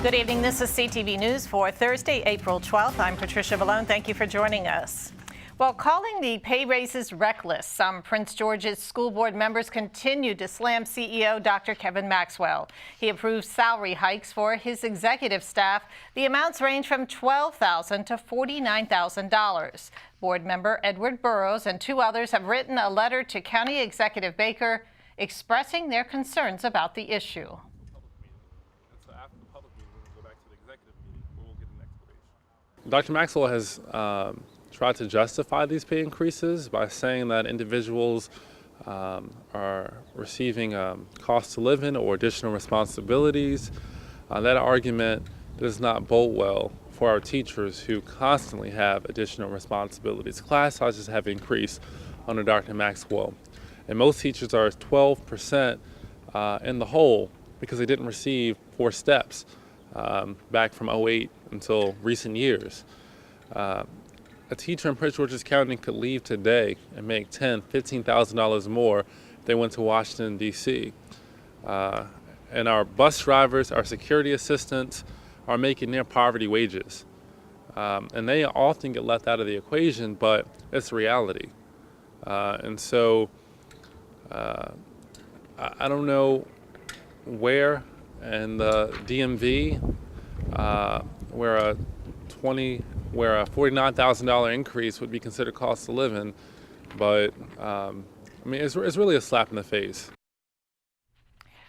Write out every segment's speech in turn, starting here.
Good evening. This is CTV News for Thursday, April 12th. I'm Patricia Vallone. Thank you for joining us. Well, calling the pay raises reckless, some Prince George's School Board members continue to slam CEO Dr. Kevin Maxwell. He approved salary hikes for his executive staff. The amounts range from $12,000 to $49,000. Board member Edward Burrows and two others have written a letter to County Executive Baker expressing their concerns about the issue. Dr. Maxwell has tried to justify these pay increases by saying that individuals are receiving cost of living or additional responsibilities. That argument does not bode well for our teachers who constantly have additional responsibilities. Class sizes have increased under Dr. Maxwell, and most teachers are 12% in the hole because they didn't receive 4 steps back from '08 until recent years. A teacher in Prince George's County could leave today and make $10,000, $15,000 more if they went to Washington, D.C. And our bus drivers, our security assistants are making near poverty wages. And they often get left out of the equation, but it's reality. And so I don't know where in the DMV where a $49,000 increase would be considered cost of living, but I mean it's really a slap in the face.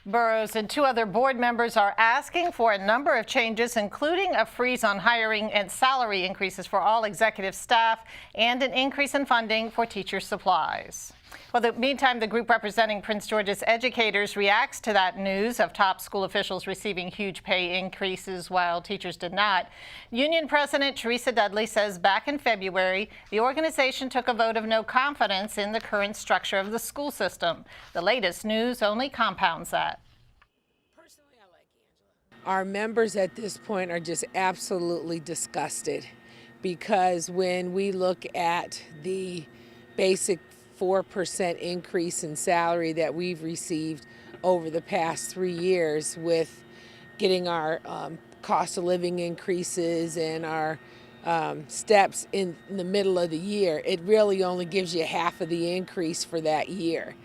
Burrows and two other board members are asking for a number of changes, including a freeze on hiring and salary increases for all executive staff and an increase in funding for teacher supplies. Well, in the meantime, the group representing Prince George's educators reacts to that news of top school officials receiving huge pay increases while teachers did not. Union President Teresa Dudley says back in February, the organization took a vote of no confidence in the current structure of the school system. The latest news only compounds that. Personally, I like Angela. Our members at this point are just absolutely disgusted because when we look at the basic 4% increase in salary that we've received over the past 3 years with getting our cost of living increases and our steps in the middle of the year, it really only gives you half of the increase for that year.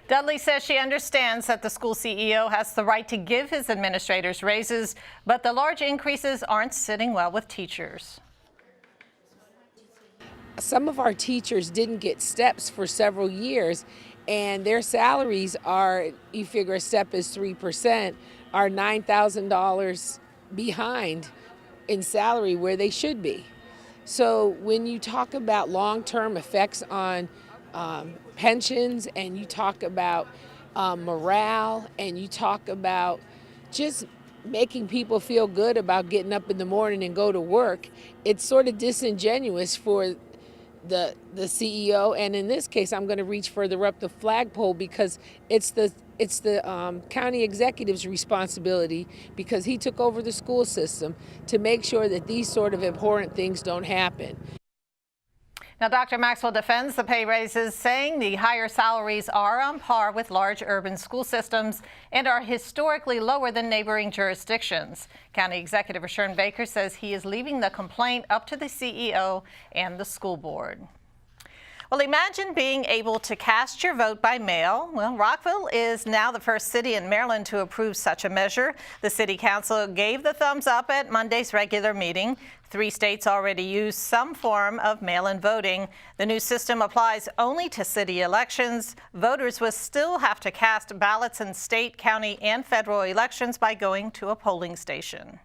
Dudley says she understands that the school CEO has the right to give his administrators raises, but the large increases aren't sitting well with teachers. Some of our teachers didn't get steps for several years, and their salaries are, you figure a step is 3%, are $9,000 behind in salary where they should be. So when you talk about long-term effects on pensions, and you talk about morale, and you talk about just making people feel good about getting up in the morning and go to work, it's sort of disingenuous for the CEO, and in this case, I'm going to reach further up the flagpole because it's the county executive's responsibility, because he took over the school system, to make sure that these sort of abhorrent things don't happen. Now, Dr. Maxwell defends the pay raises, saying the higher salaries are on par with large urban school systems and are historically lower than neighboring jurisdictions. County Executive Sherman Baker says he is leaving the complaint up to the CEO and the school board. Well, imagine being able to cast your vote by mail. Well, Rockville is now the first city in Maryland to approve such a measure. The city council gave the thumbs up at Monday's regular meeting. 3 states already use some form of mail-in voting. The new system applies only to city elections. Voters will still have to cast ballots in state, county, and federal elections by going to a polling station.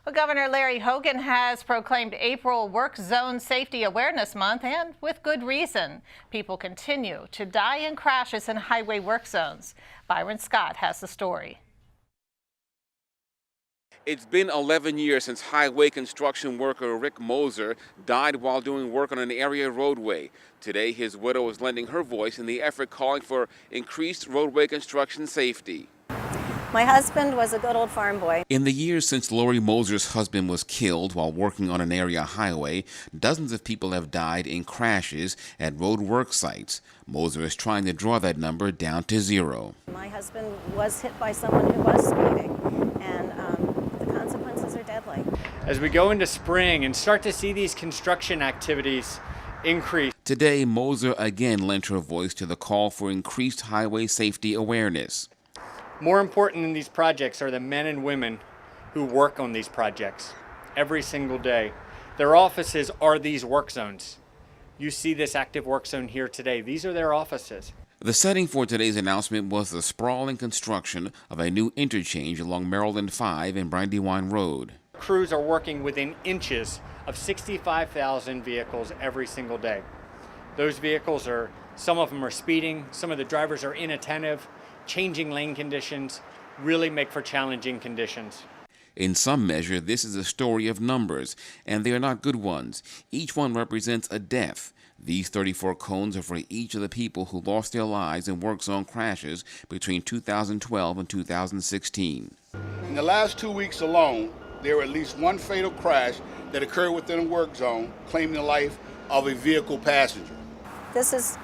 Well, Governor Larry Hogan has proclaimed April Work Zone Safety Awareness Month, and with good reason. People continue to die in crashes in highway work zones. Byron Scott has the story. It's been 11 years since highway construction worker Rick Moser died while doing work on an area roadway. Today, his widow is lending her voice in the effort calling for increased roadway construction safety. My husband was a good old farm boy. In the years since Lori Moser's husband was killed while working on an area highway, dozens of people have died in crashes at road work sites. Moser is trying to draw that number down to 0. My husband was hit by someone who was speeding, and as we go into spring and start to see these construction activities increase. Today, Moser again lent her voice to the call for increased highway safety awareness. More important than these projects are the men and women who work on these projects every single day. Their offices are these work zones. You see this active work zone here today. These are their offices. The setting for today's announcement was the sprawling construction of a new interchange along Maryland 5 and Brandywine Road. Crews are working within inches of 65,000 vehicles every single day. Those vehicles some of them are speeding, some of the drivers are inattentive, changing lane conditions, really make for challenging conditions. In some measure, this is a story of numbers, and they are not good ones. Each one represents a death. These 34 cones are for each of the people who lost their lives in work zone crashes between 2012 and 2016. In the last 2 weeks alone, there were at least one fatal crash that occurred within a work zone, claiming the life of a vehicle passenger. This is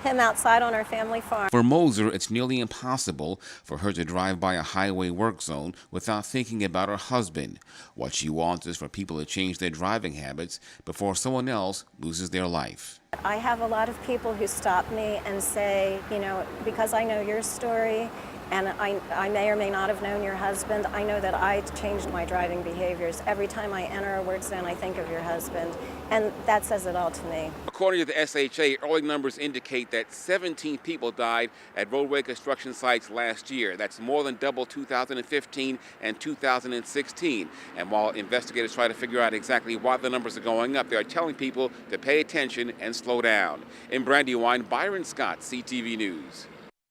him outside on our family farm. For Moser, it's nearly impossible for her to drive by a highway work zone without thinking about her husband. What she wants is for people to change their driving habits before someone else loses their life. I have a lot of people who stop me and say, you know, because I know your story, and I may or may not have known your husband, I know that I changed my driving behaviors. Every time I enter a work zone, I think of your husband, and that says it all to me. According to the SHA, early numbers indicate that 17 people died at roadway construction sites last year. That's more than double 2015 and 2016. And while investigators try to figure out exactly why the numbers are going up, they are telling people to pay attention and slow down. In Brandywine, Byron Scott, CTV News.